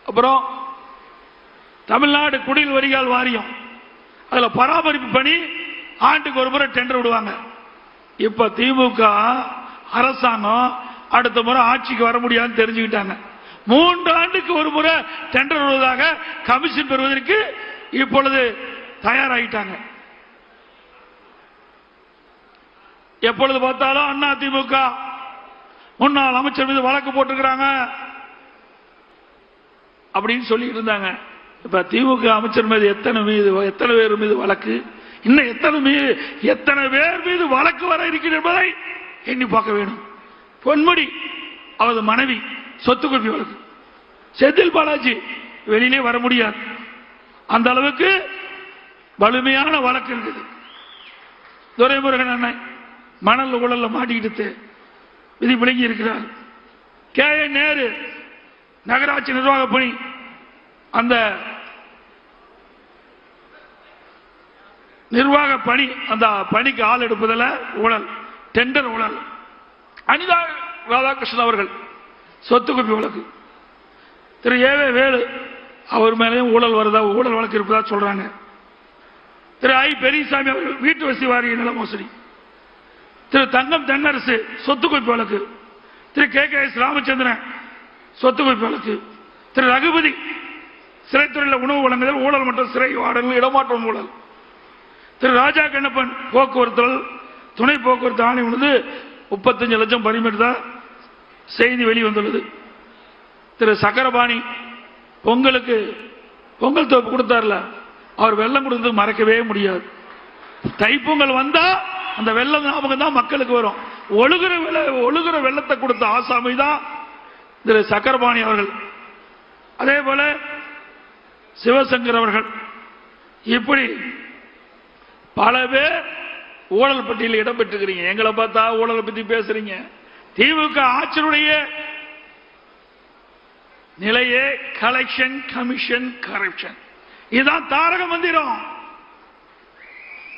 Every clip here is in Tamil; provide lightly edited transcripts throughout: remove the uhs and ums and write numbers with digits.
அப்புறம் தமிழ்நாடு குடில் வரிகால் வாரியம், அதுல பராமரிப்பு பணி ஆண்டுக்கு ஒரு முறை டெண்டர் விடுவாங்க. இப்ப திமுக அரசாங்கம் அடுத்த முறை ஆட்சிக்கு வர முடியாதுன்னு தெரிஞ்சுக்கிட்டாங்க. 3 ஆண்டுக்கு ஒரு முறை டெண்டர் விடுவதாக கமிஷன் பெறுவதற்கு இப்பொழுது தயாராகிட்டாங்க. எப்பொழுது பார்த்தாலும் அண்ணா திமுக முன்னாள் அமைச்சர் மீது வழக்கு போட்டிருக்கிறாங்க அப்படின்னு சொல்லிட்டு இருந்தாங்க. இப்ப திமுக அமைச்சர் மீது எத்தனை பேர் மீது வழக்கு, இன்னும் எத்தனை பேர் மீது வழக்கு வர இருக்கிறது என்பதை எண்ணி பார்க்க வேண்டும். பொன்முடி அவரது மனைவி சொத்து குவிப்பு வழக்கு, செந்தில் பாலாஜி வெளியிலே வர முடியாது, அந்த அளவுக்கு வலிமையான வழக்கு இருக்குது. துரைமுருகன் அண்ணன் மணல் ஊழல்ல மாட்டிக்கிட்டு விதி விளங்கி இருக்கிறார். KN நேரு நகராட்சி நிர்வாக பணி, அந்த நிர்வாக பணி, அந்த பணிக்கு ஆள் எடுப்பதில் ஊழல், டெண்டர் ஊழல். அனிதா ராதாகிருஷ்ணன் அவர்கள் சொத்து குவிப்பு வழக்கு, திரு ஏவே வேலு அவர் மேலேயும் ஊழல் வருதா, ஊழல் வழக்கு இருப்பதா சொல்றாங்க. திரு ஐ பெரியசாமி அவர்கள் வீட்டு வசதி வாரிய நில மோசடி, திரு தங்கம் தென்னரசு சொத்து குவிப்பு வழக்கு, திரு KKS ராமச்சந்திரன் சொத்து குவிப்பு வழக்கு, திரு ரகுபதி சிறைத்துறையில் உணவு வழங்குதல் ஊழல் மற்றும் சிறை வாடகை இடமாற்றம் ஊழல், திரு ராஜா கண்ணப்பன் போக்குவரத்து துணை போக்குவரத்து ஆணையம் 35 லட்சம் பறிமுதல் செய்தி வெளிவந்துள்ளது. திரு சக்கரபாணி பொங்கலுக்கு பொங்கல் தொகுப்பு கொடுத்தார்ல, அவர் வெள்ளம் கொடுத்தது மறக்கவே முடியாது. தைப்பொங்கல் வந்தா அந்த வெள்ளம் ஞாபகம் தான் மக்களுக்கு வரும். ஒழுகுற வெள்ளத்தை கொடுத்த ஆசாமி தான் திரு சக்கரபாணி அவர்கள். அதே போல சிவசங்கர் அவர்கள், இப்படி பல பேர் ஊழல் பட்டியலில் இடம்பெற்றிருக்கிறீங்க. எங்களை பார்த்தா ஊழலை பத்தி பேசுறீங்க. திமுக ஆட்சியுடைய நிலையே கலெக்ஷன், கமிஷன், கரப்ஷன், இதுதான் தாரக மந்திரம்.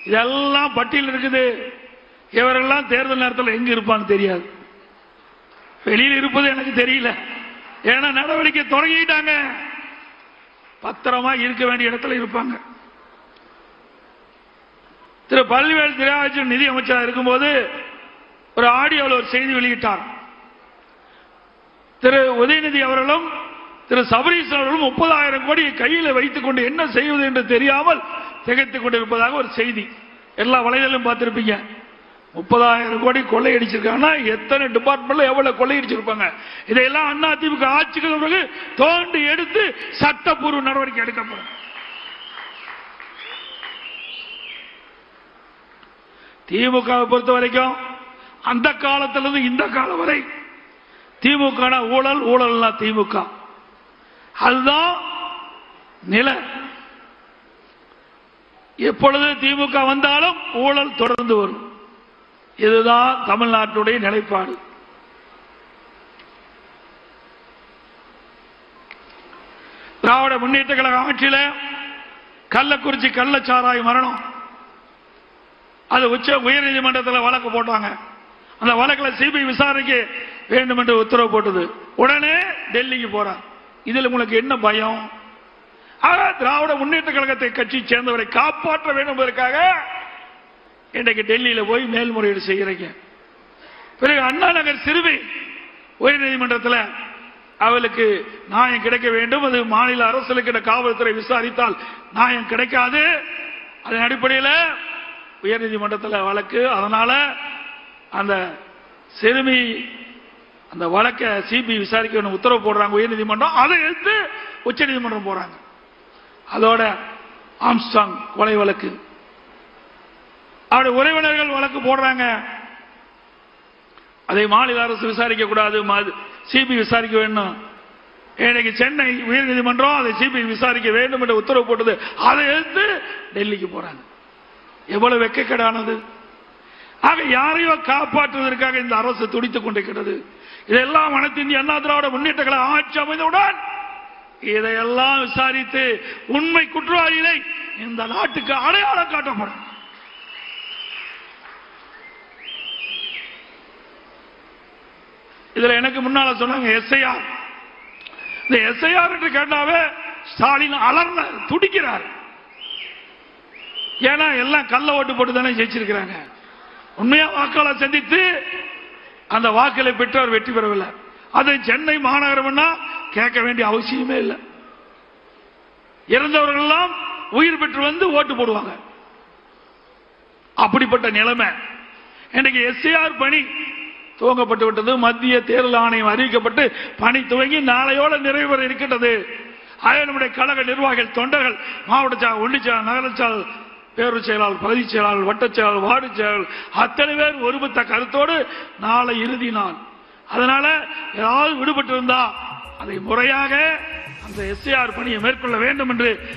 இதெல்லாம் பட்டியல் இருக்குது. இவரெல்லாம் தேர்தல் நேரத்தில் எங்க இருப்பான்னு தெரியாது, வெளியில் இருப்பது எனக்கு தெரியல. ஏன்னா நடவடிக்கை தொடங்கிட்டாங்க, பத்திரமா இருக்க வேண்டிய இடத்துல இருப்பாங்க. திரு பழனிவேல் தியாகராஜன் நிதி அமைச்சராக இருக்கும்போது ஒரு ஆடியோவில் ஒரு செய்தி வெளியிட்டார். திரு உதயநிதி அவர்களும் திரு சபரீஸ் அவர்களும் 30,000 கோடி கையில் வைத்துக் கொண்டு என்ன செய்வது என்று தெரியாமல் திகைத்துக் கொண்டிருப்பதாக ஒரு செய்தி எல்லா வலைதளம் பார்த்திருப்பீங்க. 30,000 கோடி கொள்ளையடிச்சிருக்காங்கன்னா எத்தனை டிபார்ட்மெண்ட்ல எவ்வளவு கொள்ளையடிச்சிருப்பாங்க. இதையெல்லாம் அதிமுக ஆட்சிக்கு பிறகு தோண்டி எடுத்து சட்டப்பூர்வ நடவடிக்கை எடுக்கப்படும். திமுக பொறுத்த வரைக்கும் அந்த காலத்திலிருந்து இந்த காலம் வரை திமுக ஊழல், ஊழல் திமுக, அதுதான் நிலை. எப்பொழுது திமுக வந்தாலும் ஊழல் தொடர்ந்து வரும். இதுதான் தமிழ்நாட்டுடைய நிலைப்பாடு. திராவிட முன்னேற்ற கழக ஆட்சியில் கள்ளக்குறிச்சி கள்ளச்சாராய மரணம், அது உயர்நீதிமன்றத்தில் வழக்கு போட்டாங்க. அந்த வழக்கில் சிபிஐ விசாரணைக்கு வேண்டும் என்று உத்தரவு போட்டது. உடனே டெல்லிக்கு போறார். இதில் உங்களுக்கு என்ன பயம்? திராவிட முன்னேற்ற கழகத்தை கட்சி சேர்ந்தவரை காப்பாற்ற வேண்டும் என்பதற்காக இன்றைக்கு டெல்லியில போய் மேல்முறையீடு செய்கிறீங்க. பிறகு அண்ணா நகர் சிறுமி உயர்நீதிமன்றத்தில் அவளுக்கு நியாயம் கிடைக்க வேண்டும், அது மாநில அரசுக்கு காவல்துறை விசாரித்தால் நியாயம் கிடைக்காது. அதன் அடிப்படையில் உயர்நீதிமன்றத்தில் வழக்கு. அதனால அந்த சிறுமி அந்த வழக்க சிபிஐ விசாரிக்க உத்தரவு போடுறாங்க உயர்நீதிமன்றம். அதை எடுத்து உச்ச நீதிமன்றம் போறாங்க. அதோட ஆம்ஸ்டாங் கொலை வழக்கு, அவருடைய உறவினர்கள் வழக்கு போடுறாங்க. அதை மாநில அரசு விசாரிக்க கூடாது, சிபிஐ விசாரிக்க வேண்டும். இன்னைக்கு சென்னை உயர்நீதிமன்றம் அதை சிபிஐ விசாரிக்க வேண்டும் என்று உத்தரவு போட்டது. அதை எடுத்து டெல்லிக்கு போறாங்க. எவ்வளவு வெட்கக்கேடானது! ஆக யாரையோ காப்பாற்றுவதற்காக இந்த அரசு துடித்துக் கொண்டிருக்கிறது. இதெல்லாம் அனைத்து இந்திய அண்ணா திராவிட முன்னேற்ற கழக ஆட்சி அமைந்தவுடன் இதையெல்லாம் விசாரித்து உண்மை குற்றவாளிகளை இந்த நாட்டுக்கு அடையாளம் காட்டப்படும். இதுல எனக்கு முன்னால சொன்னாங்க எஸ்ஐஆர் இந்த எஸ்ஐஆர் என்று கேட்டாவே ஸ்டாலின் அலர்ல துடிக்கிறார். ஏன்னா எல்லாம் கள்ள ஓட்டு போட்டு தானே ஜெயிச்சிருக்கிறாங்க. உண்மையா வாக்காளரை சந்தித்து அந்த வாக்களை பெற்றவர் வெற்றி பெறவில்லை. அதை சென்னை மாநகரம் கேட்க வேண்டிய அவசியமே இல்லை. இறந்தவர்கள் எல்லாம் உயிர் பெற்று வந்து ஓட்டு போடுவாங்க. அப்படிப்பட்ட நிலைமை இன்றைக்கு எஸ்ஐஆர் பணி துவங்கப்பட்டு விட்டது. மத்திய தேர்தல் ஆணையம் அறிவிக்கப்பட்டு பணி துவங்கி நாளையோட நிறைவு பெற இருக்கின்றது. அதே நம்முடைய கழக நிர்வாகிகள், தொண்டர்கள், மாவட்ட செயலாளர், ஒன்றிய செயலாளர், நகர செயலாளர், பேரூர் செயலாளர், பகுதி செயலாளர், வட்ட செயலாளர், வார்டு செயலாளர் அத்தனை பேர் ஒருமித்த கருத்தோடு நாளை இறுதி நாள். அதனால ஏதாவது விடுபட்டு இருந்தா அதை முறையாக அந்த எஸ்ஐஆர் பணியை மேற்கொள்ள வேண்டும் என்று